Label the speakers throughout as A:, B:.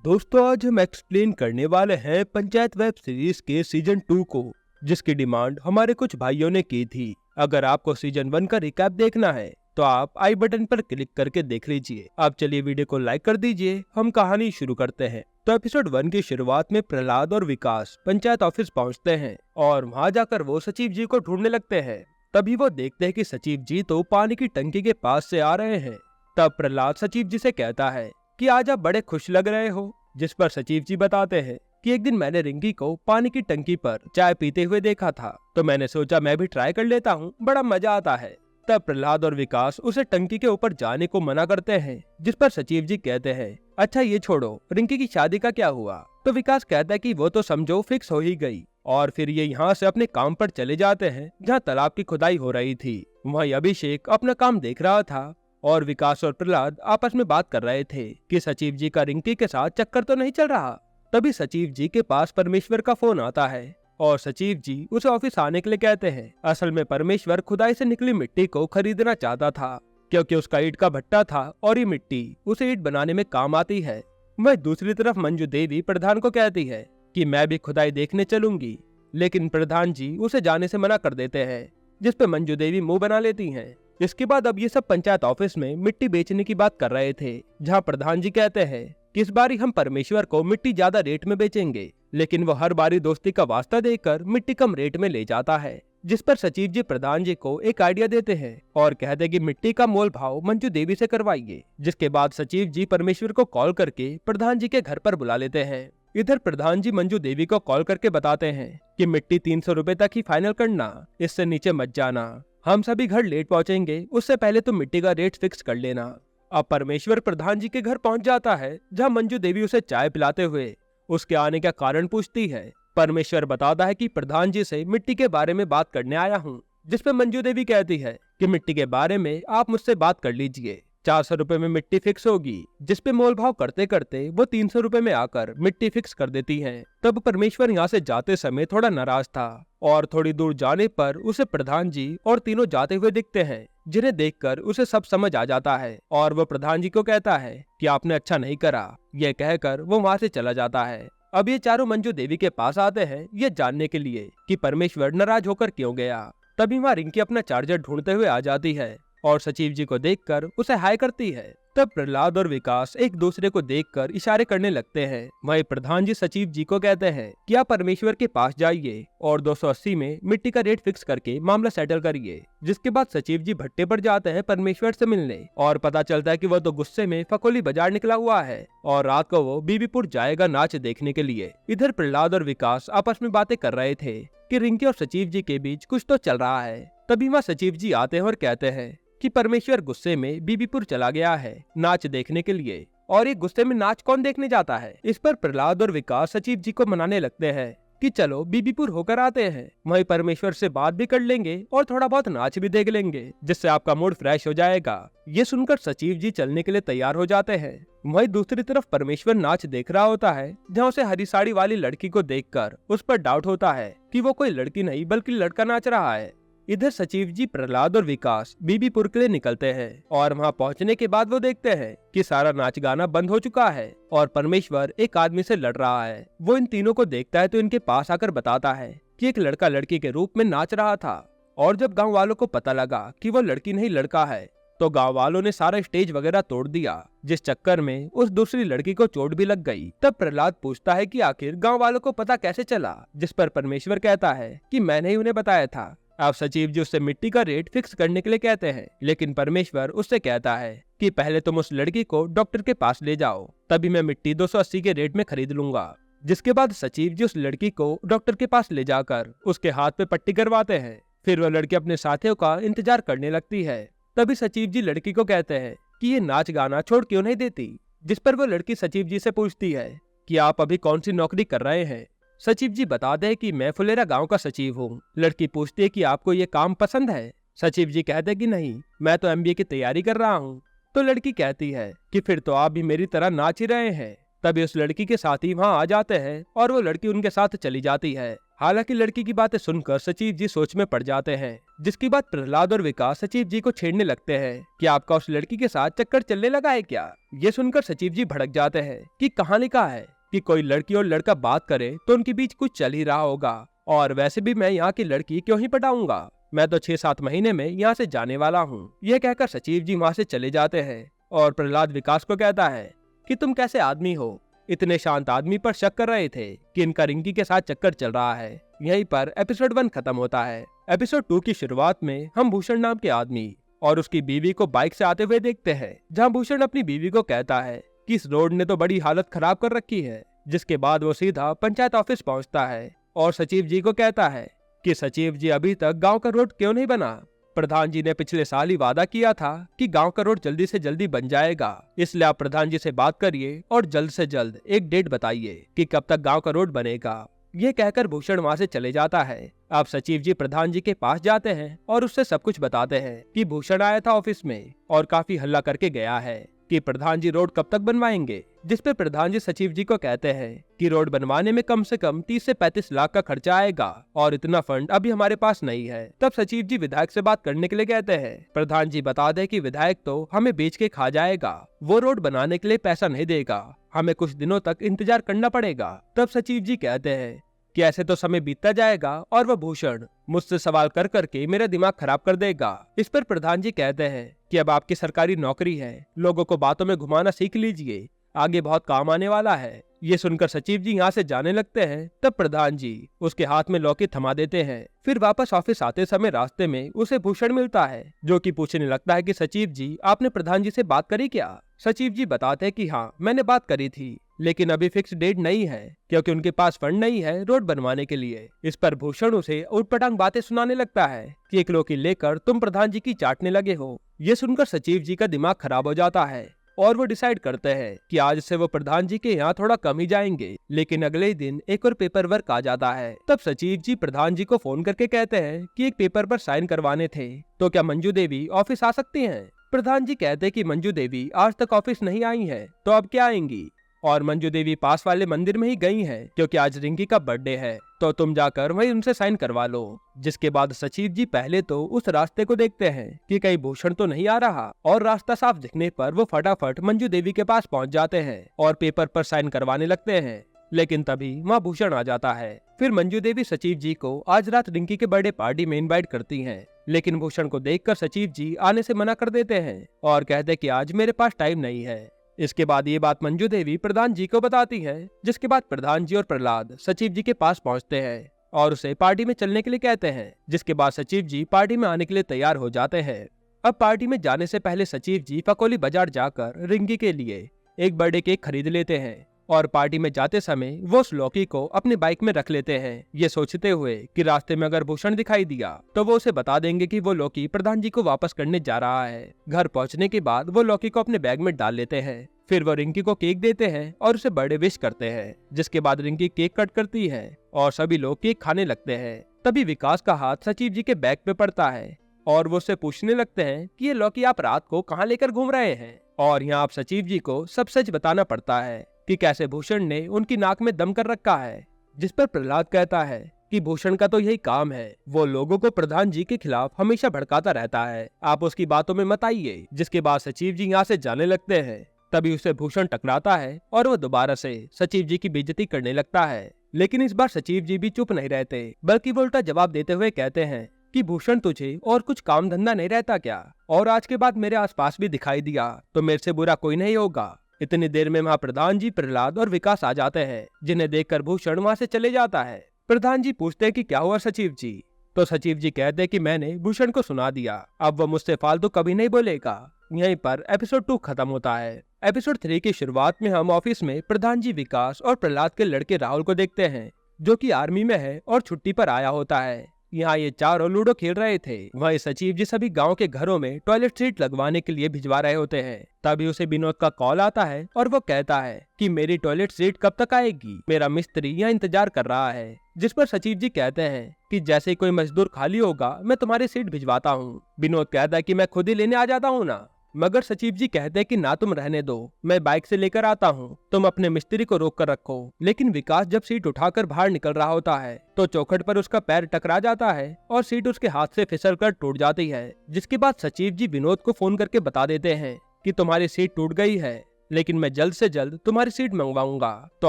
A: दोस्तों आज हम एक्सप्लेन करने वाले हैं पंचायत वेब सीरीज के सीजन 2 को, जिसकी डिमांड हमारे कुछ भाइयों ने की थी। अगर आपको सीजन 1 का रिकैप देखना है तो आप आई बटन पर क्लिक करके देख लीजिए। अब चलिए वीडियो को लाइक कर दीजिए, हम कहानी शुरू करते हैं। तो एपिसोड 1 की शुरुआत में प्रहलाद और विकास पंचायत ऑफिस पहुंचते हैं और वहां जाकर वो सचिव जी को ढूंढने लगते हैं। तभी वो देखते हैं कि सचिव जी तो पानी की टंकी के पास से आ रहे हैं। तब प्रहलाद सचिव जी से कहता है कि आज आप बड़े खुश लग रहे हो, जिस पर सचिव जी बताते हैं कि एक दिन मैंने रिंकी को पानी की टंकी पर चाय पीते हुए देखा था, तो मैंने सोचा मैं भी ट्राई कर लेता हूँ, बड़ा मजा आता है। तब प्रहलाद और विकास उसे टंकी के ऊपर जाने को मना करते हैं, जिस पर सचिव जी कहते हैं अच्छा ये छोड़ो, रिंकी की शादी का क्या हुआ? तो विकास कहता है कि वो तो समझो फिक्स हो ही गई। और फिर ये यहाँ से अपने काम पर चले जाते हैं जहाँ तालाब की खुदाई हो रही थी। वहीं अभिषेक अपना काम देख रहा था और विकास और प्रहलाद आपस में बात कर रहे थे कि सचिव जी का रिंकी के साथ चक्कर तो नहीं चल रहा। तभी सचिव जी के पास परमेश्वर का फोन आता है और सचिव जी उसे ऑफिस आने के लिए कहते हैं। असल में परमेश्वर खुदाई से निकली मिट्टी को खरीदना चाहता था, क्योंकि उसका ईंट का भट्टा था और ये मिट्टी उसे ईंट बनाने में काम आती है। वह दूसरी तरफ मंजू देवी प्रधान को कहती है कि मैं भी खुदाई देखने चलूंगी, लेकिन प्रधान जी उसे जाने से मना कर देते हैं, जिस पे मंजू देवी मुंह बना लेती हैं। इसके बाद अब ये सब पंचायत ऑफिस में मिट्टी बेचने की बात कर रहे थे, जहां प्रधान जी कहते हैं कि इस बारी हम परमेश्वर को मिट्टी ज्यादा रेट में बेचेंगे, लेकिन वो हर बारी दोस्ती का वास्ता देकर मिट्टी कम रेट में ले जाता है। जिस पर सचिव जी प्रधान जी को एक आइडिया देते हैं और कहते हैं कि मिट्टी का मोल भाव मंजू देवी से करवाइए। जिसके बाद सचिव जी परमेश्वर को कॉल करके प्रधान जी के घर पर बुला लेते हैं। इधर प्रधान जी मंजू देवी को कॉल करके बताते हैं कि मिट्टी 300 रुपए तक ही फाइनल करना, इससे नीचे मत जाना। हम सभी घर लेट पहुंचेंगे, उससे पहले तुम मिट्टी का रेट फिक्स कर लेना। अब परमेश्वर प्रधान जी के घर पहुंच जाता है, जहां मंजू देवी उसे चाय पिलाते हुए उसके आने का कारण पूछती है। परमेश्वर बताता है कि प्रधान जी से मिट्टी के बारे में बात करने आया हूँ, जिसपे मंजू देवी कहती है कि मिट्टी के बारे में आप मुझसे बात कर लीजिए, 400 रुपए में मिट्टी फिक्स होगी। जिसपे मोल भाव करते करते वो 300 रुपए में आकर मिट्टी फिक्स कर देती हैं। तब परमेश्वर यहाँ से जाते समय थोड़ा नाराज था और थोड़ी दूर जाने पर उसे प्रधान जी और तीनों जाते हुए दिखते हैं, जिन्हें देखकर उसे सब समझ आ जाता है और वो प्रधान जी को कहता है कि आपने अच्छा नहीं करा। ये कहकर वो वहाँ से चला जाता है। अब ये चारों मंजू देवी के पास आते हैं ये जानने के लिए कि परमेश्वर नाराज होकर क्यों गया। तभी वहाँ रिंकी अपना चार्जर ढूंढते हुए आ जाती है और सचिव जी को देखकर उसे हाय करती है। तब प्रहलाद और विकास एक दूसरे को देखकर इशारे करने लगते हैं। वहीं प्रधान जी सचिव जी को कहते हैं कि आप परमेश्वर के पास जाइए और 280 में मिट्टी का रेट फिक्स करके मामला सेटल करिए। जिसके बाद सचिव जी भट्टे पर जाते हैं परमेश्वर से मिलने और पता चलता है कि वह तो गुस्से में फकोली बाजार निकला हुआ है और रात को वो बीबीपुर जाएगा नाच देखने के लिए। इधर प्रहलाद और विकास आपस में बातें कर रहे थे कि रिंकी और सचिव जी के बीच कुछ तो चल रहा है। तभी वहाँ सचिव जी आते हैं और कहते हैं कि परमेश्वर गुस्से में बीबीपुर चला गया है नाच देखने के लिए, और ये गुस्से में नाच कौन देखने जाता है। इस पर प्रहलाद और विकास सचिव जी को मनाने लगते हैं कि चलो बीबीपुर होकर आते हैं, वहीं परमेश्वर से बात भी कर लेंगे और थोड़ा बहुत नाच भी देख लेंगे, जिससे आपका मूड फ्रेश हो जाएगा। ये सुनकर सचिव जी चलने के लिए तैयार हो जाते हैं। वहीं दूसरी तरफ परमेश्वर नाच देख रहा होता है, जहाँ उसे हरी साड़ी वाली लड़की को देखकर उस पर डाउट होता है कि वो कोई लड़की नहीं बल्कि लड़का नाच रहा है। इधर सचिव जी प्रहलाद और विकास बीबीपुर के लिए निकलते हैं और वहां पहुंचने के बाद वो देखते हैं कि सारा नाच गाना बंद हो चुका है और परमेश्वर एक आदमी से लड़ रहा है। वो इन तीनों को देखता है तो इनके पास आकर बताता है कि एक लड़का लड़की के रूप में नाच रहा था, और जब गांव वालों को पता लगा कि वो लड़की नहीं लड़का है तो गांव वालों ने सारा स्टेज वगैरह तोड़ दिया, जिस चक्कर में उस दूसरी लड़की को चोट भी लग गई। तब प्रहलाद पूछता है कि आखिर गांव वालों को पता कैसे चला, जिस पर परमेश्वर कहता है कि मैंने ही उन्हें बताया था। अब सचिव जी उससे मिट्टी का रेट फिक्स करने के लिए कहते हैं, लेकिन परमेश्वर उससे कहता है कि पहले तुम उस लड़की को डॉक्टर के पास ले जाओ, तभी मैं मिट्टी 280 के रेट में खरीद लूंगा। जिसके बाद सचिव जी उस लड़की को डॉक्टर के पास ले जाकर उसके हाथ पे पट्टी करवाते हैं। फिर वह लड़की अपने साथियों का इंतजार करने लगती है। तभी सचिव जी लड़की को कहते हैं कि ये नाच गाना छोड़ क्यों नहीं देती, जिस पर वो लड़की सचिव जी से पूछती है कि आप अभी कौन सी नौकरी कर रहे हैं। सचिव जी बता दे कि मैं फुलेरा गांव का सचिव हूँ। लड़की पूछती है कि आपको ये काम पसंद है। सचिव जी कहते कि नहीं, मैं तो MBA की तैयारी कर रहा हूँ। तो लड़की कहती है कि फिर तो आप भी मेरी तरह नाच ही रहे हैं। तभी उस लड़की के साथी वहाँ आ जाते हैं और वो लड़की उनके साथ चली जाती है। हालांकि लड़की की बातें सुनकर सचिव जी सोच में पड़ जाते हैं, जिसके बाद प्रहलाद और विकास सचिव जी को छेड़ने लगते हैं कि आपका उस लड़की के साथ चक्कर चलने लगा है क्या। ये सुनकर सचिव जी भड़क जाते हैं कि कहाँ लिखा है कि कोई लड़की और लड़का बात करे तो उनके बीच कुछ चल ही रहा होगा, और वैसे भी मैं यहाँ की लड़की क्यों ही पटाऊंगा, मैं तो 6-7 महीने में यहाँ से जाने वाला हूँ। यह कहकर सचिव जी वहाँ से चले जाते हैं और प्रहलाद विकास को कहता है कि तुम कैसे आदमी हो, इतने शांत आदमी पर शक कर रहे थे कि इनका रिंकी के साथ चक्कर चल रहा है। यहीं पर एपिसोड 1 खत्म होता है। एपिसोड 2 की शुरुआत में हम भूषण नाम के आदमी और उसकी बीवी को बाइक से आते हुए देखते हैं, जहां भूषण अपनी बीवी को कहता है कि इस रोड ने तो बड़ी हालत खराब कर रखी है। जिसके बाद वो सीधा पंचायत ऑफिस पहुंचता है और सचिव जी को कहता है कि सचिव जी अभी तक गाँव का रोड क्यों नहीं बना। प्रधान जी ने पिछले साल ही वादा किया था कि गांव का रोड जल्दी से जल्दी बन जाएगा, इसलिए आप प्रधान जी से बात करिए और जल्द से जल्द एक डेट बताइए कि कब तक गांव का रोड बनेगा। ये कहकर भूषण वहां से चले जाता है। अब सचिव जी प्रधान जी के पास जाते हैं और उससे सब कुछ बताते हैं कि भूषण आया था ऑफिस में और काफी हल्ला करके गया है कि प्रधान जी रोड कब तक बनवाएंगे। जिस पे प्रधान जी सचिव जी को कहते हैं कि रोड बनवाने में कम से कम 30 से 35 लाख का खर्चा आएगा और इतना फंड अभी हमारे पास नहीं है। तब सचिव जी विधायक से बात करने के लिए कहते हैं। प्रधान जी बता दे कि विधायक तो हमें बेच के खा जाएगा, वो रोड बनाने के लिए पैसा नहीं देगा, हमें कुछ दिनों तक इंतजार करना पड़ेगा। तब सचिव जी कहते हैं कि ऐसे तो समय बीतता जाएगा और वह भूषण मुझसे सवाल कर करके मेरा दिमाग खराब कर देगा। इस पर प्रधान जी कहते हैं कि अब आपकी सरकारी नौकरी है, लोगों को बातों में घुमाना सीख लीजिए, आगे बहुत काम आने वाला है। ये सुनकर सचिव जी यहाँ से जाने लगते हैं। तब प्रधान जी उसके हाथ में लौकी थमा देते हैं। फिर वापस ऑफिस आते समय रास्ते में उसे भूषण मिलता है, जो कि पूछने लगता है कि सचिव जी आपने प्रधान जी से बात करी क्या। सचिव जी बताते हैं कि हाँ मैंने बात करी थी, लेकिन अभी फिक्स डेट नहीं है क्योंकि उनके पास फंड नहीं है रोड बनवाने के लिए। इस पर भूषण उसे उटपटांग बातें सुनाने लगता है कि एक लौकी लेकर तुम प्रधान जी की चाटने लगे हो। ये सुनकर सचिव जी का दिमाग खराब हो जाता है और वो डिसाइड करते हैं कि आज से वो प्रधान जी के यहाँ थोड़ा कम ही जाएंगे। लेकिन अगले ही दिन एक और पेपर वर्क आ जाता है। तब सचिव जी प्रधान जी को फोन करके कहते हैं कि एक पेपर पर साइन करवाने थे, तो क्या मंजू देवी ऑफिस आ सकती हैं। प्रधान जी कहते हैं कि मंजू देवी आज तक ऑफिस नहीं आई है, तो अब क्या आएंगी, और मंजू देवी पास वाले मंदिर में ही गई हैं क्योंकि आज रिंकी का बर्थडे है, तो तुम जाकर वही उनसे साइन करवा लो। जिसके बाद सचिव जी पहले तो उस रास्ते को देखते हैं कि कहीं भूषण तो नहीं आ रहा, और रास्ता साफ दिखने पर वो फटाफट मंजू देवी के पास पहुंच जाते हैं और पेपर पर साइन करवाने लगते हैं। लेकिन तभी वहाँ भूषण आ जाता है। फिर मंजू देवी सचिव जी को आज रात रिंकी के बर्थडे पार्टी में इनवाइट करती हैं, लेकिन भूषण को देखकर सचिव जी आने से मना कर देते हैं और कहते कि आज मेरे पास टाइम नहीं है। इसके बाद ये बात मंजू देवी प्रधान जी को बताती है, जिसके बाद प्रधान जी और प्रहलाद सचिव जी के पास पहुंचते हैं और उसे पार्टी में चलने के लिए कहते हैं। जिसके बाद सचिव जी पार्टी में आने के लिए तैयार हो जाते हैं। अब पार्टी में जाने से पहले सचिव जी फकोली बाजार जाकर रिंकी के लिए एक बर्थडे केक खरीद लेते हैं और पार्टी में जाते समय वो उस लौकी को अपनी बाइक में रख लेते हैं, ये सोचते हुए कि रास्ते में अगर भूषण दिखाई दिया तो वो उसे बता देंगे कि वो लौकी प्रधान जी को वापस करने जा रहा है। घर पहुंचने के बाद वो लौकी को अपने बैग में डाल लेते हैं। फिर वो रिंकी को केक देते हैं और उसे बर्थडे विश करते हैं। जिसके बाद रिंकी केक कट करती है और सभी लोग केक खाने लगते हैं। तभी विकास का हाथ सचिव जी के बैग पे पड़ता है और वो उससे पूछने लगते हैं कि ये लौकी आप रात को कहाँ लेकर घूम रहे हैं। और यहाँ आप सचिव जी को सब सच बताना पड़ता है कि कैसे भूषण ने उनकी नाक में दम कर रखा है। जिस पर प्रहलाद कहता है कि भूषण का तो यही काम है, वो लोगों को प्रधान जी के खिलाफ हमेशा भड़काता रहता है, आप उसकी बातों में मत आइए। जिसके बाद सचिव जी यहाँ से जाने लगते हैं। तभी उसे भूषण टकराता है और वो दोबारा से सचिव जी की बेइज्जती करने लगता है। लेकिन इस बार सचिव जी भी चुप नहीं रहते, बल्कि वो उल्टा जवाब देते हुए कहते हैं कि भूषण तुझे और कुछ काम धंधा नहीं रहता क्या, और आज के बाद मेरे आसपास भी दिखाई दिया तो मेरे से बुरा कोई नहीं होगा। इतनी देर में वहाँ प्रधान जी, प्रहलाद और विकास आ जाते हैं, जिन्हें देखकर भूषण वहाँ से चले जाता है। प्रधान जी पूछते हैं कि क्या हुआ सचिव जी, तो सचिव जी कहते हैं कि मैंने भूषण को सुना दिया, अब वो मुझसे फालतू कभी नहीं बोलेगा। यहीं पर एपिसोड 2 खत्म होता है। एपिसोड 3 की शुरुआत में हम ऑफिस में प्रधान जी, विकास और प्रहलाद के लड़के राहुल को देखते हैं, जो कि आर्मी में है और छुट्टी पर आया होता है। यहाँ ये चारों लूडो खेल रहे थे। वहीं सचिव जी सभी गांव के घरों में टॉयलेट सीट लगवाने के लिए भिजवा रहे होते हैं। तभी उसे विनोद का कॉल आता है और वो कहता है कि मेरी टॉयलेट सीट कब तक आएगी, मेरा मिस्त्री यहाँ इंतजार कर रहा है। जिस पर सचिव जी कहते हैं कि जैसे कोई मजदूर खाली होगा मैं तुम्हारी सीट भिजवाता हूँ। विनोद कहता है कि मैं खुद ही लेने आ जाता हूँ ना। मगर सचिव जी कहते कि ना तुम रहने दो, मैं बाइक से लेकर आता हूँ, तुम अपने मिस्त्री को रोक कर रखो। लेकिन विकास जब सीट उठाकर बाहर निकल रहा होता है तो चौखट पर उसका पैर टकरा जाता है और सीट उसके हाथ से फिसल कर टूट जाती है। जिसके बाद सचिव जी विनोद को फोन करके बता देते हैं कि तुम्हारी सीट टूट गई है, लेकिन मैं जल्द से जल्द तुम्हारी सीट मंगवाऊंगा, तो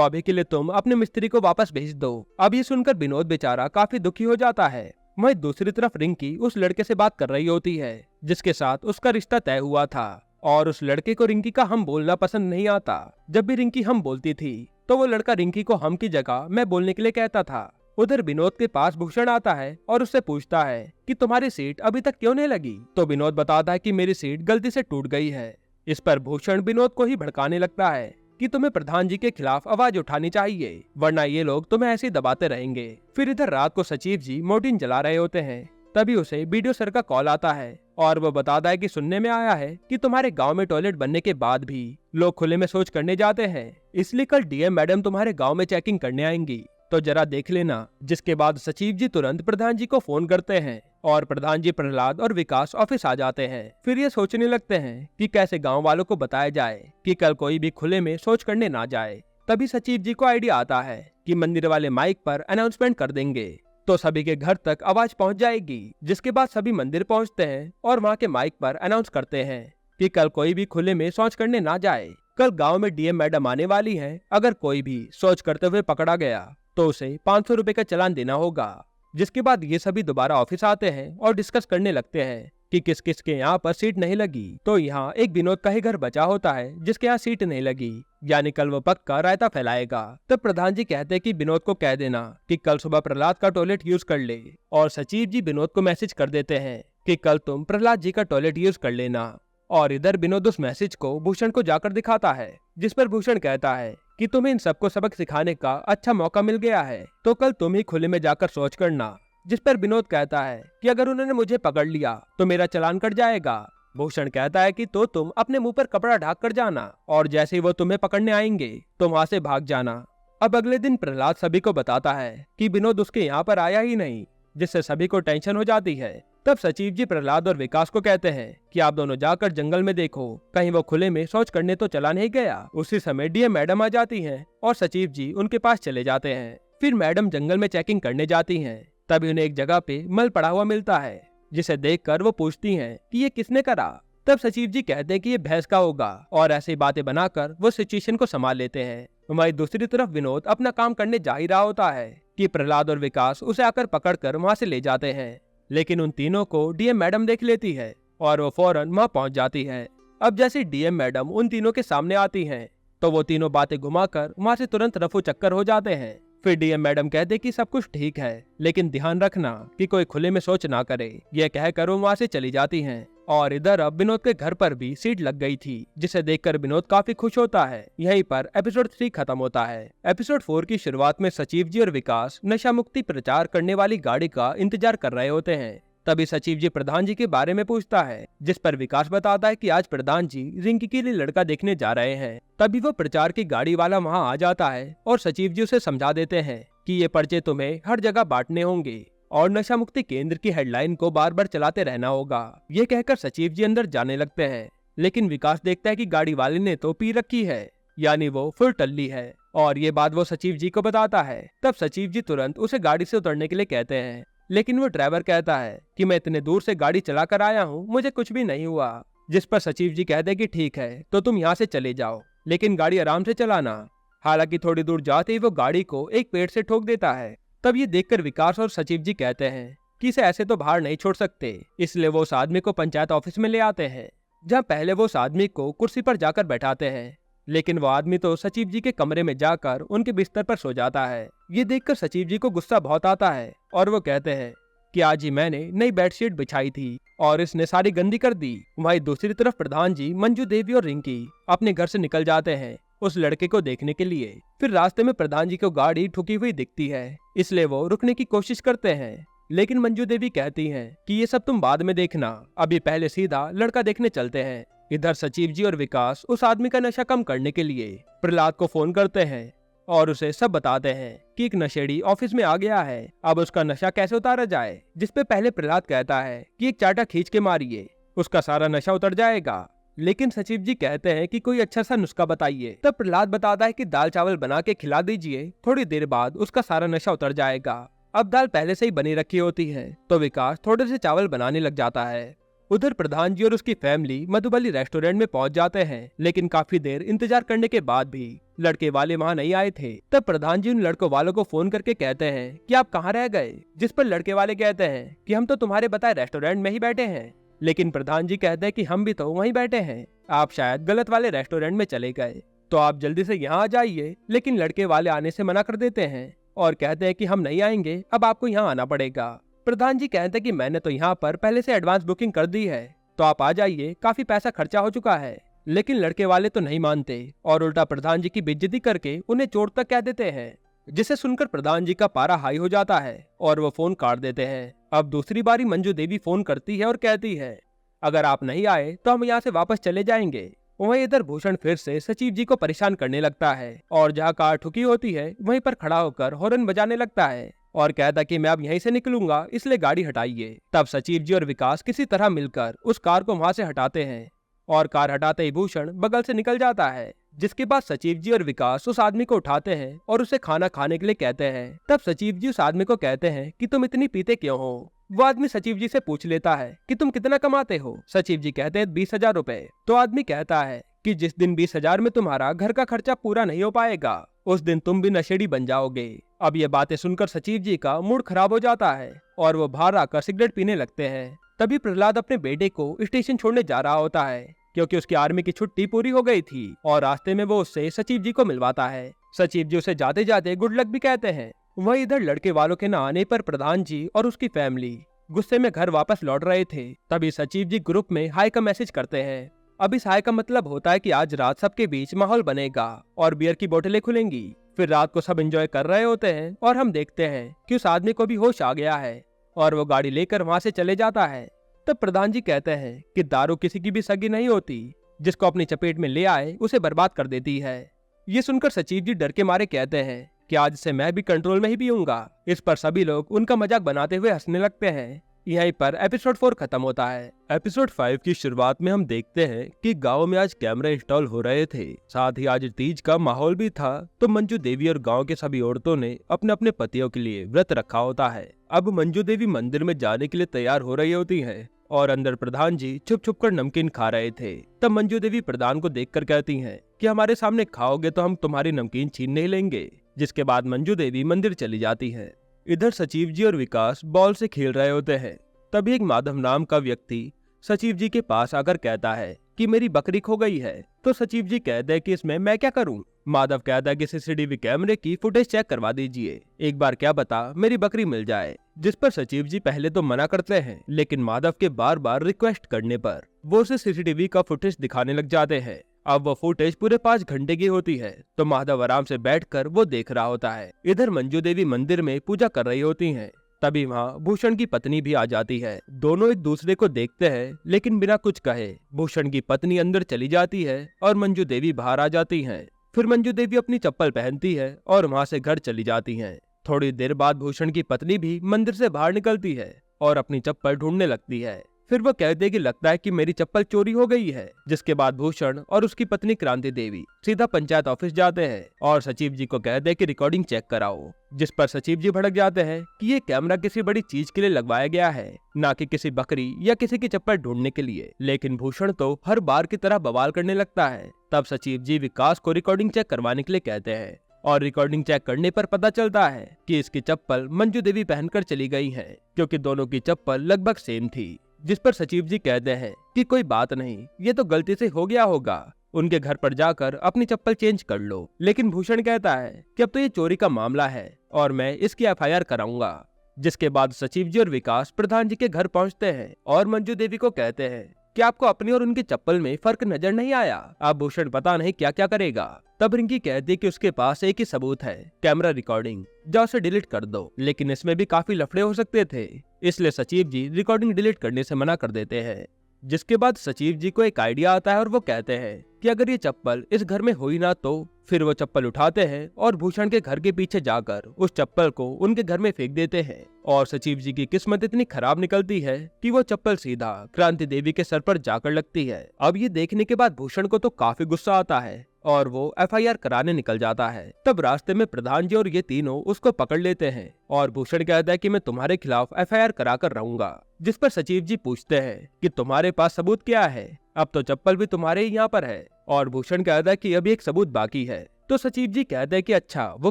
A: अभी के लिए तुम अपने मिस्त्री को वापस भेज दो। अब ये सुनकर विनोद बेचारा काफी दुखी हो जाता है। वहीं दूसरी तरफ रिंकी उस लड़के से बात कर रही होती है जिसके साथ उसका रिश्ता तय हुआ था, और उस लड़के को रिंकी का हम बोलना पसंद नहीं आता। जब भी रिंकी हम बोलती थी तो वो लड़का रिंकी को हम की जगह मैं बोलने के लिए कहता था। उधर विनोद के पास भूषण आता है और उससे पूछता है कि तुम्हारी सीट अभी तक क्यों नहीं लगी। तो विनोद बताता है कि मेरी सीट गलती से टूट गई है। इस पर भूषण विनोद को ही भड़काने लगता है कि तुम्हें प्रधान जी के खिलाफ आवाज उठानी चाहिए, वरना ये लोग तुम्हें ऐसे ही दबाते रहेंगे। फिर इधर रात को सचिव जी मोर्टिन जला रहे होते हैं, तभी उसे बीडीओ सर का कॉल आता है और वो बताता है कि सुनने में आया है कि तुम्हारे गांव में टॉयलेट बनने के बाद भी लोग खुले में शौच करने जाते हैं, इसलिए कल डीएम मैडम तुम्हारे गाँव में चेकिंग करने आएंगी, तो जरा देख लेना। जिसके बाद सचिव जी तुरंत प्रधान जी को फोन करते हैं और प्रधान जी प्रहलाद और विकास ऑफिस आ जाते हैं। फिर ये सोचने लगते हैं कि कैसे गांव वालों को बताया जाए कि कल कोई भी खुले में शौच करने ना जाए। तभी सचिव जी को आइडिया आता है कि मंदिर वाले माइक पर अनाउंसमेंट कर देंगे तो सभी के घर तक आवाज पहुंच जाएगी। जिसके बाद सभी मंदिर पहुंचते हैं और वहां के माइक पर अनाउंस करते हैं कि कल कोई भी खुले में शौच करने ना जाए। कल गाँव में डीएम मैडम आने वाली है, अगर कोई भी शौच करते हुए पकड़ा गया तो उसे 500 रुपए का चालान देना होगा। जिसके बाद ये सभी दोबारा ऑफिस आते हैं और डिस्कस करने लगते हैं कि किस किस के यहाँ पर सीट नहीं लगी। तो यहाँ एक विनोद का ही घर बचा होता है जिसके यहाँ सीट नहीं लगी, यानी कल वो पक्का रायता फैलाएगा। तब प्रधान जी कहते हैं कि विनोद को कह देना कि कल सुबह प्रहलाद का टॉयलेट यूज कर ले, और सचिव जी विनोद को मैसेज कर देते हैं कि कल तुम प्रहलाद जी का टॉयलेट यूज कर लेना। और इधर विनोद उस मैसेज को भूषण को जाकर दिखाता है, जिस पर भूषण कहता है कि तुम्हें इन सबको सबक सिखाने का अच्छा मौका मिल गया है, तो कल तुम ही खुले में जाकर शौच करना। जिस पर विनोद कहता है कि अगर उन्होंने मुझे पकड़ लिया तो मेरा चालान कट जाएगा। भूषण कहता है कि तो तुम अपने मुंह पर कपड़ा ढाक कर जाना, और जैसे ही वो तुम्हें पकड़ने आएंगे तो वहां से भाग जाना। अब अगले दिन प्रहलाद सभी को बताता है कि विनोद उसके यहाँ पर आया ही नहीं, जिससे सभी को टेंशन हो जाती है। तब सचिव जी प्रहलाद और विकास को कहते हैं कि आप दोनों जाकर जंगल में देखो, कहीं वो खुले में शौच करने तो चला नहीं गया। उसी समय डीएम मैडम आ जाती हैं और सचिव जी उनके पास चले जाते हैं। फिर मैडम जंगल में चेकिंग करने जाती हैं, तभी उन्हें एक जगह पे मल पड़ा हुआ मिलता है, जिसे देखकर वो पूछती हैं कि ये किसने करा। तब सचिव जी कहते हैं कि ये भैंस का होगा, और ऐसी बातें बनाकर वो सिचुएशन को संभाल लेते हैं। वहीं दूसरी तरफ विनोद अपना काम करने जा ही रहा होता है कि प्रहलाद और विकास उसे आकर पकड़कर वहां से ले जाते हैं, लेकिन उन तीनों को डीएम मैडम देख लेती है और वो फौरन वहां पहुंच जाती है। अब जैसे डीएम मैडम उन तीनों के सामने आती हैं तो वो तीनों बातें घुमाकर वहां से तुरंत रफू चक्कर हो जाते हैं। फिर डीएम मैडम कहते कि सब कुछ ठीक है, लेकिन ध्यान रखना कि कोई खुले में शौच ना करे। यह कहकर वो वहां से चली जाती हैं। और इधर अब विनोद के घर पर भी सीट लग गई थी, जिसे देखकर विनोद काफी खुश होता है। यहीं पर एपिसोड 3 खत्म होता है। एपिसोड 4 की शुरुआत में सचिव जी और विकास नशा मुक्ति प्रचार करने वाली गाड़ी का इंतजार कर रहे होते हैं। तभी सचिव जी प्रधान जी के बारे में पूछता है, जिस पर विकास बताता है कि आज प्रधान जी रिंकी के लिए लड़का देखने जा रहे हैं। तभी वो प्रचार की गाड़ी वाला वहां आ जाता है और सचिव जी उसे समझा देते हैं कि ये पर्चे तुम्हें हर जगह बांटने होंगे और नशा मुक्ति केंद्र की हेडलाइन को बार बार चलाते रहना होगा। ये कहकर सचिव जी अंदर जाने लगते हैं, लेकिन विकास देखता है कि गाड़ी वाले ने तो पी रखी है, यानी वो फुल टल्ली है, और ये बात वो सचिव जी को बताता है। तब सचिव जी तुरंत उसे गाड़ी से उतरने के लिए कहते हैं, लेकिन वो ड्राइवर कहता है कि मैं इतने दूर से गाड़ी चला कर आया हूँ, मुझे कुछ भी नहीं हुआ। जिस पर सचिव जी कहते हैं कि ठीक है, तो तुम यहाँ से चले जाओ, लेकिन गाड़ी आराम से चलाना। हालांकि थोड़ी दूर जाते ही वो गाड़ी को एक पेड़ से ठोक देता है। तब ये देखकर विकास और सचिव जी कहते हैं कि इसे ऐसे तो बाहर नहीं छोड़ सकते, इसलिए वो उस आदमी को पंचायत ऑफिस में ले आते हैं, जहाँ पहले वो उस आदमी को कुर्सी पर जाकर बैठाते हैं, लेकिन वो आदमी तो सचिव जी के कमरे में जाकर उनके बिस्तर पर सो जाता है। ये देखकर सचिव जी को गुस्सा बहुत आता है और वो कहते हैं कि आज ही मैंने नई बेडशीट बिछाई थी और इसने सारी गंदी कर दी। वहीं दूसरी तरफ प्रधान जी, मंजू देवी और रिंकी अपने घर से निकल जाते हैं उस लड़के को देखने के लिए। फिर रास्ते में प्रधान जी को गाड़ी ठुकी हुई दिखती है, इसलिए वो रुकने की कोशिश करते हैं, लेकिन मंजू देवी कहती हैं कि ये सब तुम बाद में देखना, अभी पहले सीधा लड़का देखने चलते हैं। इधर सचिव जी और विकास उस आदमी का नशा कम करने के लिए प्रहलाद को फोन करते हैं और उसे सब बताते हैं कि एक नशेड़ी ऑफिस में आ गया है, अब उसका नशा कैसे उतारा जाए। जिसपे पहले प्रहलाद कहता है कि एक चाटा खींच के मारिए, उसका सारा नशा उतर जाएगा। लेकिन सचिव जी कहते हैं कि कोई अच्छा सा नुस्खा बताइए। तब प्रहलाद बताता है कि दाल चावल बना के खिला दीजिए, थोड़ी देर बाद उसका सारा नशा उतर जाएगा। अब दाल पहले से ही बनी रखी होती है तो विकास थोड़े से चावल बनाने लग जाता है। उधर प्रधान जी और उसकी फैमिली मधुबली रेस्टोरेंट में पहुंच जाते हैं, लेकिन काफी देर इंतजार करने के बाद भी लड़के वाले वहां नहीं आए थे। तब प्रधान जी उन लड़कों वालों को फोन करके कहते हैं कि आप कहाँ रह गए, जिस पर लड़के वाले कहते हैं कि हम तो तुम्हारे बताए रेस्टोरेंट में ही बैठे हैं। लेकिन प्रधान जी कहते हैं कि हम भी तो वहीं बैठे हैं, आप शायद गलत वाले रेस्टोरेंट में चले गए, तो आप जल्दी से यहाँ आ जाइए। लेकिन लड़के वाले आने से मना कर देते हैं और कहते हैं कि हम नहीं आएंगे, अब आपको यहाँ आना पड़ेगा। प्रधान जी कहते हैं कि मैंने तो यहाँ पर पहले से एडवांस बुकिंग कर दी है, तो आप आ जाइए, काफी पैसा खर्चा हो चुका है। लेकिन लड़के वाले तो नहीं मानते और उल्टा प्रधान जी की बेइज्जती करके उन्हें चोर तक कह देते हैं, जिसे सुनकर प्रधान जी का पारा हाई हो जाता है और वो फोन काट देते हैं। अब दूसरी बारी मंजू देवी फोन करती है और कहती है अगर आप नहीं आए तो हम यहाँ से वापस चले जाएंगे। वहीं इधर भूषण फिर से सचिव जी को परेशान करने लगता है और जहाँ कार ठुकी होती है वहीं पर खड़ा होकर हॉर्न बजाने लगता है और कहता कि मैं अब यहीं से निकलूंगा, इसलिए गाड़ी हटाइए। तब सचिव जी और विकास किसी तरह मिलकर उस कार को वहां से हटाते हैं और कार हटाते ही भूषण बगल से निकल जाता है। जिसके बाद सचिव जी और विकास उस आदमी को उठाते हैं और उसे खाना खाने के लिए कहते हैं। तब सचिव जी उस आदमी को कहते हैं कि तुम इतनी पीते क्यों हो। वो आदमी सचिव जी से पूछ लेता है कि तुम कितना कमाते हो। सचिव जी कहते हैं 20,000 रुपए। तो आदमी कहता है कि जिस दिन 20,000 में तुम्हारा घर का खर्चा पूरा नहीं हो पाएगा उस दिन तुम भी नशेड़ी बन जाओगे। अब ये बातें सुनकर सचिव जी का मूड खराब हो जाता है और वो बाहर आकर सिगरेट पीने लगते हैं। तभी प्रहलाद अपने बेटे को स्टेशन छोड़ने जा रहा होता है क्योंकि उसकी आर्मी की छुट्टी पूरी हो गई थी और रास्ते में वो उससे सचिव जी को मिलवाता है। सचिव जी उसे जाते जाते गुड लक भी कहते हैं। वहीं इधर लड़के वालों के न आने पर प्रधान जी और उसकी फैमिली गुस्से में घर वापस लौट रहे थे। तभी सचिव जी ग्रुप में हाई का मैसेज करते हैं। अब इस हाई का मतलब होता है कि आज रात सबके बीच माहौल बनेगा और बियर की बोतलें खुलेंगी। फिर रात को सब एंजॉय कर रहे होते हैं और हम देखते हैं कि उस आदमी को भी होश आ गया है और वो गाड़ी लेकर वहां से चले जाता है। तब प्रधान जी कहते हैं कि दारू किसी की भी सगी नहीं होती, जिसको अपनी चपेट में ले आए उसे बर्बाद कर देती है। ये सुनकर सचिव जी डर के मारे कहते हैं कि आज से मैं भी कंट्रोल में ही पीऊंगा। इस पर सभी लोग उनका मजाक बनाते हुए हंसने लगते हैं। यहीं पर एपिसोड 4 खत्म होता है। एपिसोड 5 की शुरुआत में हम देखते हैं कि गांव में आज कैमरा इंस्टॉल हो रहे थे, साथ ही आज तीज का माहौल भी था। तो मंजू देवी और गांव के सभी औरतों ने अपने अपने पतियों के लिए व्रत रखा होता है। अब मंजू देवी मंदिर में जाने के लिए तैयार हो रही होती है और अंदर प्रधान जी छुप छुप कर नमकीन खा रहे थे। तब मंजू देवी प्रधान को देखकर कहती हैं कि हमारे सामने खाओगे तो हम तुम्हारी नमकीन छीन नहीं लेंगे। जिसके बाद मंजू देवी मंदिर चली जाती है। इधर सचिव जी और विकास बॉल से खेल रहे होते हैं। तभी एक माधव नाम का व्यक्ति सचिव जी के पास आकर कहता है कि मेरी बकरी खो गई है। तो सचिव जी कहते हैं कि इसमें मैं क्या करूं। माधव कहता है कि सीसीटीवी कैमरे की फुटेज चेक करवा दीजिए, एक बार क्या बता मेरी बकरी मिल जाए। जिस पर सचिव जी पहले तो मना करते हैं, लेकिन माधव के बार बार रिक्वेस्ट करने पर वो उसे सीसीटीवी का फुटेज दिखाने लग जाते हैं। अब वो फुटेज पूरे 5 घंटे की होती है। तो माधव आराम से बैठकर वो देख रहा होता है। इधर मंजू देवी मंदिर में पूजा कर रही होती हैं। तभी वहाँ भूषण की पत्नी भी आ जाती है। दोनों एक दूसरे को देखते हैं, लेकिन बिना कुछ कहे भूषण की पत्नी अंदर चली जाती है और मंजू देवी बाहर आ जाती हैं। फिर मंजू देवी अपनी चप्पल पहनती है और वहाँ से घर चली जाती हैं। थोड़ी देर बाद भूषण की पत्नी भी मंदिर से बाहर निकलती है और अपनी चप्पल ढूंढने लगती है। फिर वो कहते कि लगता है कि मेरी चप्पल चोरी हो गई है। जिसके बाद भूषण और उसकी पत्नी क्रांति देवी सीधा पंचायत ऑफिस जाते हैं और सचिव जी को कहते हैं कि रिकॉर्डिंग चेक कराओ। जिस पर सचिव जी भड़क जाते हैं कि ये कैमरा किसी बड़ी चीज के लिए लगवाया गया है, ना कि किसी बकरी या किसी की चप्पल ढूंढने के लिए। लेकिन भूषण तो हर बार की तरह बवाल करने लगता है। तब सचिव जी विकास को रिकॉर्डिंग चेक करवाने के लिए कहते हैं और रिकॉर्डिंग चेक करने पर पता चलता है कि इसकी चप्पल मंजू देवी पहनकर चली गई है, क्योंकि दोनों की चप्पल लगभग सेम थी। जिस पर सचिव जी कहते हैं कि कोई बात नहीं, ये तो गलती से हो गया होगा, उनके घर पर जाकर अपनी चप्पल चेंज कर लो। लेकिन भूषण कहता है कि अब तो ये चोरी का मामला है और मैं इसकी एफआईआर कराऊंगा। जिसके बाद सचिव जी और विकास प्रधान जी के घर पहुंचते हैं और मंजू देवी को कहते हैं कि आपको अपनी और उनकी चप्पल में फर्क नजर नहीं आया। अब भूषण पता नहीं क्या क्या करेगा। तब रिंकी कहती कि उसके पास एक ही सबूत है, कैमरा रिकॉर्डिंग, जाओ उसे डिलीट कर दो। लेकिन इसमें भी काफी लफड़े हो सकते थे, इसलिए सचिव जी रिकॉर्डिंग डिलीट करने से मना कर देते हैं। जिसके बाद सचिव जी को एक आइडिया आता है और वो कहते हैं कि अगर ये चप्पल इस घर में हुई ना तो फिर वो चप्पल उठाते हैं और भूषण के घर के पीछे जाकर उस चप्पल को उनके घर में फेंक देते हैं। और सचिव जी की किस्मत इतनी खराब निकलती है कि वो चप्पल सीधा क्रांति देवी के सर पर जाकर लगती है। अब ये देखने के बाद भूषण को तो काफी गुस्सा आता है और वो एफआईआर कराने निकल जाता है। तब रास्ते में प्रधान जी और ये तीनों उसको पकड़ लेते हैं और भूषण कहता है कि मैं तुम्हारे खिलाफ एफआईआर करा कर रहूंगा। जिस पर सचिव जी पूछते हैं कि तुम्हारे पास सबूत क्या है, अब तो चप्पल भी तुम्हारे ही यहाँ पर है। और भूषण कहता है कि अभी एक सबूत बाकी है। तो सचिव जी कहते हैं कि अच्छा वो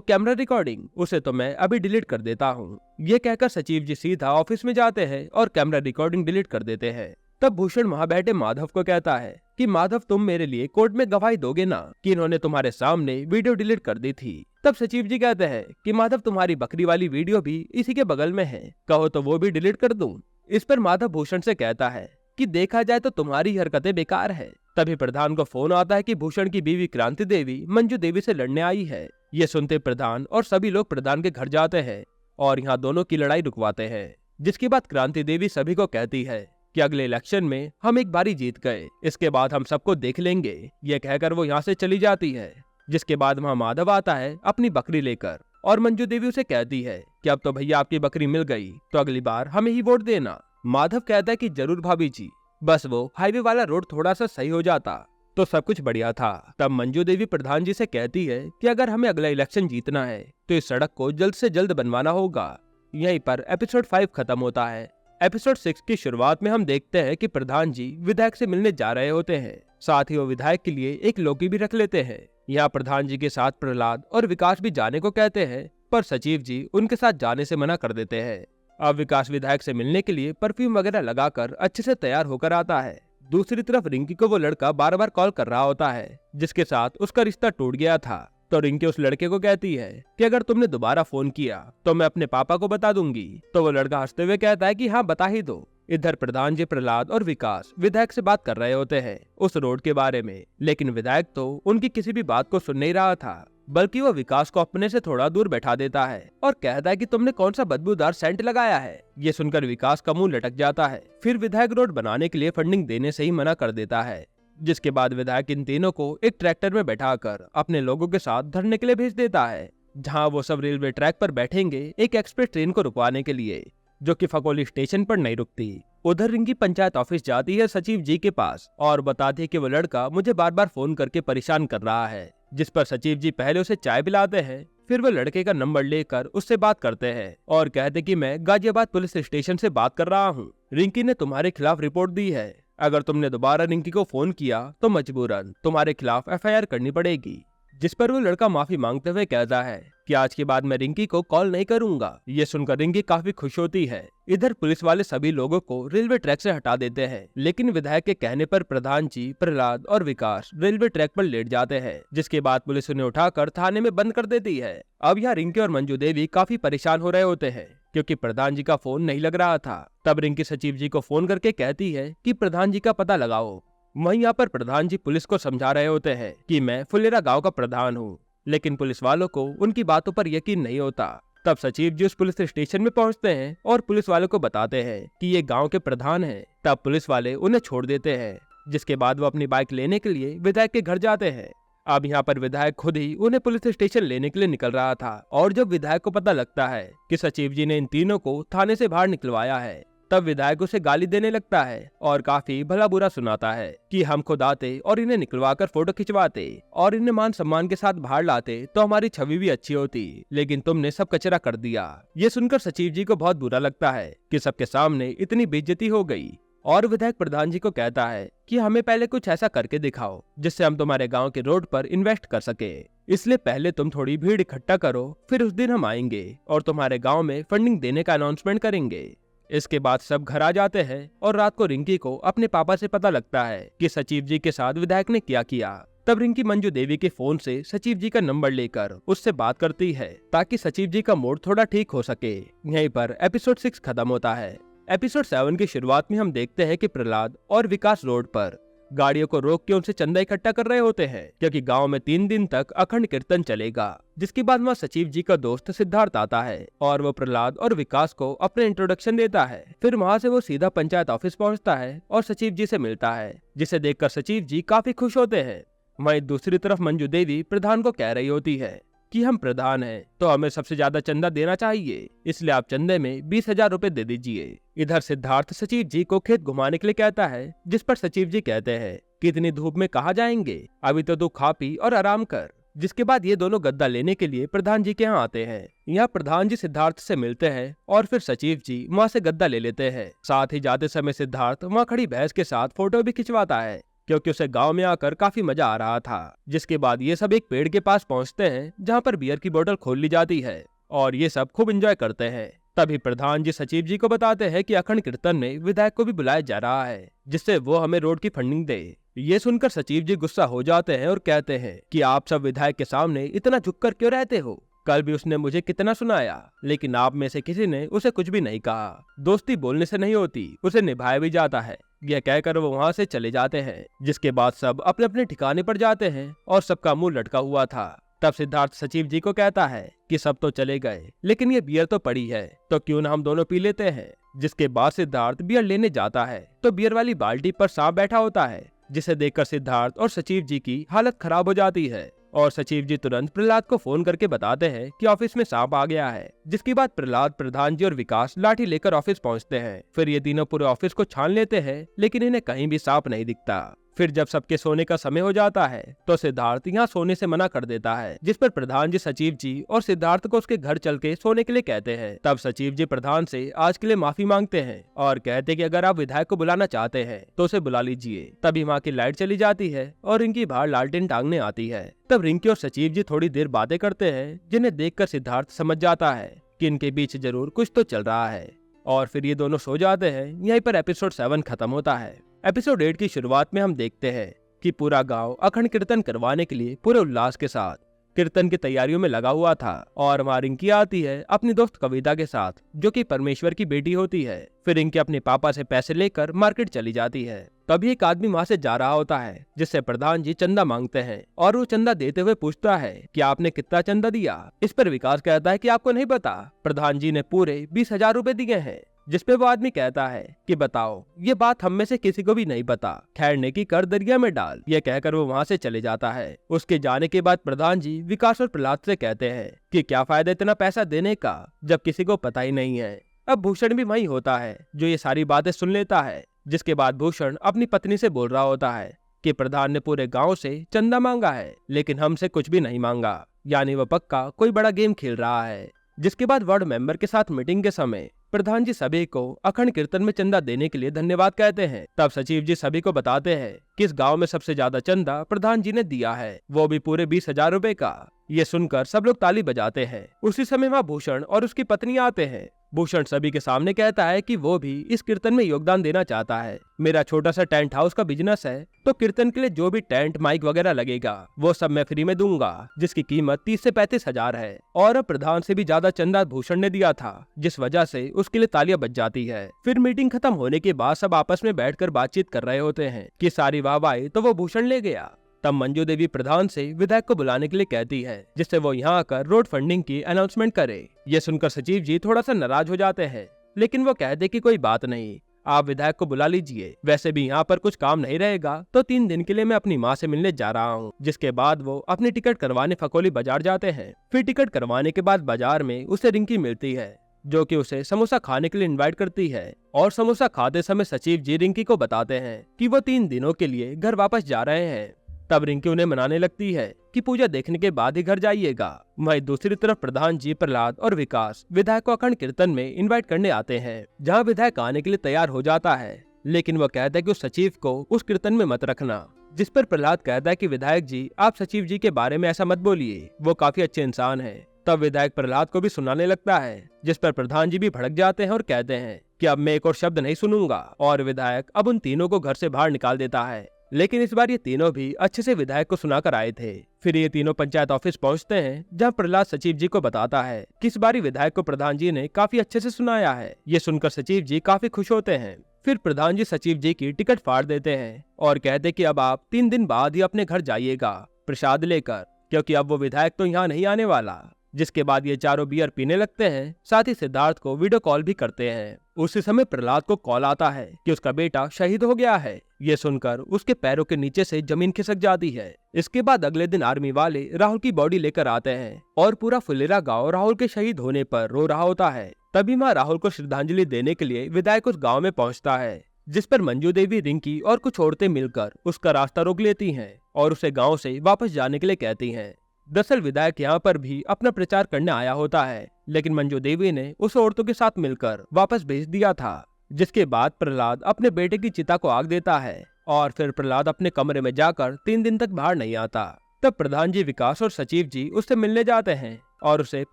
A: कैमरा रिकॉर्डिंग, उसे तो मैं अभी डिलीट कर देता हूँ। ये कहकर सचिव जी सीधा ऑफिस में जाते हैं और कैमरा रिकॉर्डिंग डिलीट कर देते हैं। तब भूषण वहाँ बैठे माधव को कहता है कि माधव तुम मेरे लिए कोर्ट में गवाही दोगे ना कि इन्होंने तुम्हारे सामने वीडियो डिलीट कर दी थी। तब सचिव जी कहते हैं कि माधव तुम्हारी बकरी वाली वीडियो भी इसी के बगल में है, कहो तो वो भी डिलीट कर दूं। इस पर माधव भूषण से कहता है कि देखा जाए तो तुम्हारी हरकतें बेकार है। तभी प्रधान को फोन आता है कि भूषण की बीवी क्रांति देवी मंजू देवी से लड़ने आई है। ये सुनते प्रधान और सभी लोग प्रधान के घर जाते हैं और यहाँ दोनों की लड़ाई रुकवाते हैं। जिसके बाद क्रांति देवी सभी को कहती है कि अगले इलेक्शन में हम एक बारी जीत गए, इसके बाद हम सबको देख लेंगे। ये कहकर वो यहाँ से चली जाती है। जिसके बाद वहाँ माधव आता है अपनी बकरी लेकर और मंजू देवी उसे कहती है कि अब तो भैया आपकी बकरी मिल गई, तो अगली बार हमें ही वोट देना। माधव कहता है कि जरूर भाभी जी, बस वो हाईवे वाला रोड थोड़ा सा सही हो जाता तो सब कुछ बढ़िया था। तब मंजू देवी प्रधान जी से कहती है कि अगर हमें अगला इलेक्शन जीतना है तो इस सड़क को जल्द से जल्द बनवाना होगा। यहीं पर एपिसोड 5 खत्म होता है। एपिसोड 6 की शुरुआत में हम देखते हैं कि प्रधान जी विधायक से मिलने जा रहे होते हैं, साथ ही वो विधायक के लिए एक लौकी भी रख लेते हैं। यहाँ प्रधान जी के साथ प्रहलाद और विकास भी जाने को कहते हैं, पर सचिव जी उनके साथ जाने से मना कर देते हैं। अब विकास विधायक से मिलने के लिए परफ्यूम वगैरह लगाकर अच्छे से तैयार होकर आता है। दूसरी तरफ रिंकी को वो लड़का बार बार कॉल कर रहा होता है जिसके साथ उसका रिश्ता टूट गया था। तो रिंकी उस लड़के को कहती है कि अगर तुमने दोबारा फोन किया तो मैं अपने पापा को बता दूंगी। तो वो लड़का हंसते हुए कहता है कि हाँ बता ही दो। इधर प्रधान जी, प्रहलाद और विकास विधायक से बात कर रहे होते हैं उस रोड के बारे में, लेकिन विधायक तो उनकी किसी भी बात को सुन नहीं रहा था, बल्कि वो विकास को अपने से थोड़ा दूर बैठा देता है और कहता है कि तुमने कौन सा बदबूदार सेंट लगाया है। ये सुनकर विकास का मुंह लटक जाता है। फिर विधायक रोड बनाने के लिए फंडिंग देने से ही मना कर देता है। जिसके बाद विधायक इन तीनों को एक ट्रैक्टर में बैठाकर अपने लोगों के साथ धरने के लिए भेज देता है, जहाँ वो सब रेलवे ट्रैक पर बैठेंगे एक एक्सप्रेस ट्रेन को रुकवाने के लिए, जो कि फकोली स्टेशन पर नहीं रुकती। उधर रिंकी पंचायत ऑफिस जाती है सचिव जी के पास और बताती है कि वो लड़का मुझे बार बार फोन करके परेशान कर रहा है। जिस पर सचिव जी पहले उसे चाय पिलाते हैं, फिर वो लड़के का नंबर लेकर उससे बात करते हैं और कहते कि मैं गाजियाबाद पुलिस स्टेशन से बात कर रहा हूँ। रिंकी ने तुम्हारे खिलाफ रिपोर्ट दी है, अगर तुमने दोबारा रिंकी को फोन किया तो मजबूरन तुम्हारे खिलाफ एफआईआर करनी पड़ेगी। जिस पर वो लड़का माफी मांगते हुए कहता है कि आज के बाद मैं रिंकी को कॉल नहीं करूंगा। ये सुनकर रिंकी काफी खुश होती है। इधर पुलिस वाले सभी लोगों को रेलवे ट्रैक से हटा देते हैं, लेकिन विधायक के कहने पर प्रधान जी, प्रहलाद और विकास रेलवे ट्रैक पर लेट जाते हैं। जिसके बाद पुलिस उन्हें उठाकर थाने में बंद कर देती है। अब यहाँ रिंकी और मंजू देवी काफी परेशान हो रहे होते हैं क्योंकि प्रधान जी का फोन नहीं लग रहा था। तब रिंकी सचिव जी को फोन करके कहती है कि प्रधान जी का पता लगाओ। वहीं यहाँ पर प्रधान जी पुलिस को समझा रहे होते हैं कि मैं फुलेरा गांव का प्रधान हूँ, लेकिन पुलिस वालों को उनकी बातों पर यकीन नहीं होता। तब सचिव जी उस पुलिस स्टेशन में पहुँचते हैं और पुलिस वालों को बताते हैं कि ये गांव के प्रधान हैं। तब पुलिस वाले उन्हें छोड़ देते हैं। जिसके बाद वो अपनी बाइक लेने के लिए विधायक के घर जाते हैं। अब यहाँ पर विधायक खुद ही उन्हें पुलिस स्टेशन लेने के लिए निकल रहा था और जब विधायक को पता लगता है कि सचिव जी ने इन तीनों को थाने से बाहर निकलवाया है, तब विधायक उसे गाली देने लगता है और काफी भला बुरा सुनाता है कि हम खुद आते और इन्हें निकलवाकर फोटो खिंचवाते और इन्हें मान सम्मान के साथ बाहर लाते तो हमारी छवि भी अच्छी होती, लेकिन तुमने सब कचरा कर दिया। ये सुनकर सचिव जी को बहुत बुरा लगता है कि सबके सामने इतनी बेइज्जती हो गई और विधायक प्रधान जी को कहता है कि हमें पहले कुछ ऐसा करके दिखाओ जिससे हम तुम्हारे गांव के रोड पर इन्वेस्ट कर सके। इसलिए पहले तुम थोड़ी भीड़ इकट्ठा करो, फिर उस दिन हम आएंगे और तुम्हारे गांव में फंडिंग देने का अनाउंसमेंट करेंगे। इसके बाद सब घर आ जाते हैं और रात को रिंकी को अपने पापा से पता लगता है कि सचिव जी के साथ विधायक ने क्या किया। तब रिंकी मंजू देवी के फोन से सचिव जी का नंबर लेकर उससे बात करती है ताकि सचिव जी का मूड थोड़ा ठीक हो सके। यहीं पर एपिसोड 6 खत्म होता है। एपिसोड 7 की शुरुआत में हम देखते हैं कि प्रहलाद और विकास रोड पर गाड़ियों को रोक के उनसे चंदा इकट्ठा कर रहे होते हैं, क्योंकि गांव में 3 दिन तक अखंड कीर्तन चलेगा। जिसके बाद वहाँ सचिव जी का दोस्त सिद्धार्थ आता है और वो प्रहलाद और विकास को अपने इंट्रोडक्शन देता है। फिर वहाँ से वो सीधा पंचायत ऑफिस पहुँचता है और सचिव जी से मिलता है, जिसे देखकर सचिव जी काफी खुश होते हैं। वहीं दूसरी तरफ मंजू देवी प्रधान को कह रही होती है कि हम प्रधान हैं तो हमें सबसे ज्यादा चंदा देना चाहिए, इसलिए आप चंदे में 20,000 रुपए दे दीजिए। इधर सिद्धार्थ सचिव जी को खेत घुमाने के लिए कहता है, जिस पर सचिव जी कहते हैं कि इतनी धूप में कहाँ जाएंगे, अभी तो तू खा पी और आराम कर। जिसके बाद ये दोनों गद्दा लेने के लिए प्रधान जी के यहाँ आते हैं। यहाँ प्रधान जी सिद्धार्थ से मिलते हैं और फिर सचिव जी वहाँ से गद्दा ले लेते हैं। साथ ही जाते समय सिद्धार्थ वहाँ खड़ी भैंस के साथ फोटो भी खिंचवाता है, क्योंकि उसे गांव में आकर काफी मजा आ रहा था। जिसके बाद ये सब एक पेड़ के पास पहुंचते हैं, जहां पर बियर की बोतल खोल ली जाती है और ये सब खूब एंजॉय करते हैं। तभी प्रधान जी सचिव जी को बताते हैं कि अखंड कीर्तन में विधायक को भी बुलाया जा रहा है, जिससे वो हमें रोड की फंडिंग दे। ये सुनकर सचिव जी गुस्सा हो जाते हैं और कहते हैं कि आप सब विधायक के सामने इतना झुककर क्यों रहते हो, कल भी उसने मुझे कितना सुनाया, लेकिन आप में से किसी ने उसे कुछ भी नहीं कहा। दोस्ती बोलने से नहीं होती, उसे निभाया भी जाता है। यह कहकर वो वहाँ से चले जाते हैं। जिसके बाद सब अपने अपने ठिकाने पर जाते हैं और सबका मुंह लटका हुआ था। तब सिद्धार्थ सचिव जी को कहता है कि सब तो चले गए, लेकिन ये बियर तो पड़ी है, तो क्यों ना हम दोनों पी लेते हैं। जिसके बाद सिद्धार्थ बियर लेने जाता है तो बियर वाली बाल्टी पर सांप बैठा होता है, जिसे देखकर सिद्धार्थ और सचिव जी की हालत खराब हो जाती है और सचिव जी तुरंत प्रहलाद को फोन करके बताते हैं कि ऑफिस में सांप आ गया है। जिसके बाद प्रहलाद, प्रधान जी और विकास लाठी लेकर ऑफिस पहुंचते हैं। फिर ये तीनों पूरे ऑफिस को छान लेते हैं, लेकिन इन्हें कहीं भी सांप नहीं दिखता। फिर जब सबके सोने का समय हो जाता है तो सिद्धार्थ यहाँ सोने से मना कर देता है, जिस पर प्रधान जी सचिव जी और सिद्धार्थ को उसके घर चल के सोने के लिए कहते हैं। तब सचिव जी प्रधान से आज के लिए माफी मांगते हैं और कहते कि अगर आप विधायक को बुलाना चाहते हैं तो उसे बुला लीजिए। तभी वहाँ की लाइट चली जाती है और इनकी बाहर लालटेन टांगने आती है। तब रिंकी और सचिव जी थोड़ी देर बातें करते हैं, जिन्हें देखकर सिद्धार्थ समझ जाता है कि इनके बीच जरूर कुछ तो चल रहा है और फिर ये दोनों सो जाते हैं। यहीं पर एपिसोड 7 खत्म होता है। एपिसोड 8 की शुरुआत में हम देखते हैं कि पूरा गांव अखंड कीर्तन करवाने के लिए पूरे उल्लास के साथ कीर्तन की तैयारियों में लगा हुआ था और वहाँ रिंकी आती है अपनी दोस्त कविता के साथ, जो कि परमेश्वर की बेटी होती है। फिर रिंकी अपने पापा से पैसे लेकर मार्केट चली जाती है। तभी एक आदमी वहाँ से जा रहा होता है, जिससे प्रधान जी चंदा मांगते हैं और वो चंदा देते हुए पूछता है कि आपने कितना चंदा दिया। इस पर विकास कहता है कि आपको नहीं पता, प्रधान जी ने पूरे 20,000 रुपए दिए हैं। जिस पे वो आदमी कहता है कि बताओ, ये बात हम में से किसी को भी नहीं पता, खैर नेकी कर दरिया में डाल। यह कहकर वो वहाँ से चले जाता है। उसके जाने के बाद प्रधान जी विकास और प्रहलाद से कहते हैं कि क्या फायदा इतना पैसा देने का जब किसी को पता ही नहीं है। अब भूषण भी वही होता है जो ये सारी बातें सुन लेता है। जिसके बाद भूषण अपनी पत्नी से बोल रहा होता है कि प्रधान ने पूरे गाँव से चंदा मांगा है, लेकिन हमसे कुछ भी नहीं मांगा, यानी वह पक्का कोई बड़ा गेम खेल रहा है। जिसके बाद वार्ड मेंबर के साथ मीटिंग के समय प्रधान जी सभी को अखंड कीर्तन में चंदा देने के लिए धन्यवाद कहते हैं। तब सचिव जी सभी को बताते हैं कि इस गांव में सबसे ज्यादा चंदा प्रधान जी ने दिया है, वो भी पूरे 20,000 रुपए का। ये सुनकर सब लोग ताली बजाते हैं। उसी समय वहाँ भूषण और उसकी पत्नी आते हैं। भूषण सभी के सामने कहता है कि वो भी इस कीर्तन में योगदान देना चाहता है। मेरा छोटा सा टेंट हाउस का बिजनेस है, तो कीर्तन के लिए जो भी टेंट, माइक वगैरह लगेगा वो सब मैं फ्री में दूंगा, जिसकी कीमत 30 से 35,000 है। और प्रधान से भी ज्यादा चंदा भूषण ने दिया था, जिस वजह से उसके लिए तालियां बज जाती है। फिर मीटिंग खत्म होने के बाद सब आपस में बैठकर बातचीत कर रहे होते हैं कि सारी वाहवाही तो वो भूषण ले गया। तब मंजू देवी प्रधान से विधायक को बुलाने के लिए कहती है, जिससे वो यहाँ आकर रोड फंडिंग की अनाउंसमेंट करे। ये सुनकर सचिव जी थोड़ा सा नाराज हो जाते हैं, लेकिन वो कहते कि कोई बात नहीं, आप विधायक को बुला लीजिए, वैसे भी यहाँ पर कुछ काम नहीं रहेगा, तो 3 दिन के लिए मैं अपनी माँ से मिलने जा रहा हूँ। जिसके बाद वो अपनी टिकट करवाने फकोली बाजार जाते हैं। फिर टिकट करवाने के बाद बाजार में उसे रिंकी मिलती है, जो कि उसे समोसा खाने के लिए इनवाइट करती है। और समोसा खाते समय सचिव जी रिंकी को बताते हैं कि वो 3 दिनों के लिए घर वापस जा रहे हैं। तब रिंकी उन्हें मनाने लगती है कि पूजा देखने के बाद ही घर जाइएगा। वहीं दूसरी तरफ प्रधान जी, प्रहलाद और विकास विधायक को अखंड कीर्तन में इनवाइट करने आते हैं, जहां विधायक आने के लिए तैयार हो जाता है, लेकिन वो कहता है कि उस सचिव को उस कीर्तन में मत रखना। जिस पर प्रहलाद कहता है कि विधायक जी, आप सचिव जी के बारे में ऐसा मत बोलिए, वो काफी अच्छे इंसान है। तब विधायक प्रहलाद को भी सुनाने लगता है, जिस पर प्रधान जी भी भड़क जाते हैं और कहते हैं कि अब मैं एक और शब्द नहीं सुनूंगा। और विधायक अब उन तीनों को घर से बाहर निकाल देता है। लेकिन इस बार ये तीनों भी अच्छे से विधायक को सुनाकर आए थे। फिर ये तीनों पंचायत ऑफिस पहुंचते हैं, जहां प्रहलाद सचिव जी को बताता है कि इस बारी विधायक को प्रधान जी ने काफी अच्छे से सुनाया है। ये सुनकर सचिव जी काफी खुश होते हैं। फिर प्रधान जी सचिव जी की टिकट फाड़ देते हैं और कहते कि अब आप 3 दिन बाद ही अपने घर जाइएगा प्रसाद लेकर, क्योंकि अब वो विधायक तो यहाँ नहीं आने वाला। जिसके बाद ये चारों बियर पीने लगते हैं, साथ ही सिद्धार्थ को वीडियो कॉल भी करते हैं। उसी समय प्रहलाद को कॉल आता है कि उसका बेटा शहीद हो गया है। ये सुनकर उसके पैरों के नीचे से जमीन खिसक जाती है। इसके बाद अगले दिन आर्मी वाले राहुल की बॉडी लेकर आते हैं और पूरा फुलेरा गांव राहुल के शहीद होने पर रो रहा होता है। तभी माँ राहुल को श्रद्धांजलि देने के लिए विधायक उस गाँव में पहुँचता है, जिस पर मंजू देवी, रिंकी और कुछ औरतें मिलकर उसका रास्ता रोक लेती हैं और उसे गांव से वापस जाने के लिए कहती हैं। दरअसल विधायक यहाँ पर भी अपना प्रचार करने आया होता है, लेकिन मंजू देवी ने उस औरतों के साथ मिलकर वापस भेज दिया था। जिसके बाद प्रहलाद अपने बेटे की चिता को आग देता है और फिर प्रहलाद अपने कमरे में जाकर 3 दिन तक बाहर नहीं आता। तब प्रधान जी, विकास और सचिव जी उससे मिलने जाते हैं और उसे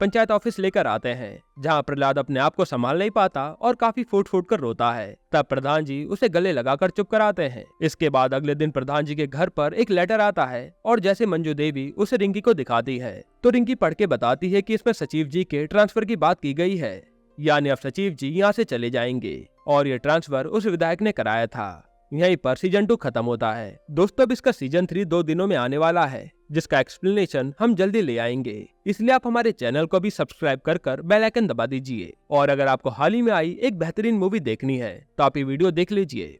A: पंचायत ऑफिस लेकर आते हैं, जहां प्रहलाद अपने आप को संभाल नहीं पाता और काफी फूट फूट कर रोता है। तब प्रधान जी उसे गले लगाकर चुप कराते हैं। इसके बाद अगले दिन प्रधान जी के घर पर एक लेटर आता है और जैसे मंजू देवी उसे रिंकी को दिखाती है तो रिंकी पढ़ के बताती है कि इसमें सचिव जी के ट्रांसफर की बात की गई है, यानी अब सचिव जी यहाँ से चले जाएंगे और ये ट्रांसफर उस विधायक ने कराया था। यहीं पर सीजन 2 खत्म होता है। दोस्तों, अब इसका सीजन 3 2 दिनों में आने वाला है, जिसका एक्सप्लेनेशन हम जल्दी ले आएंगे। इसलिए आप हमारे चैनल को भी सब्सक्राइब कर बेल आइकन दबा दीजिए। और अगर आपको हाल ही में आई एक बेहतरीन मूवी देखनी है तो आप ये वीडियो देख लीजिए।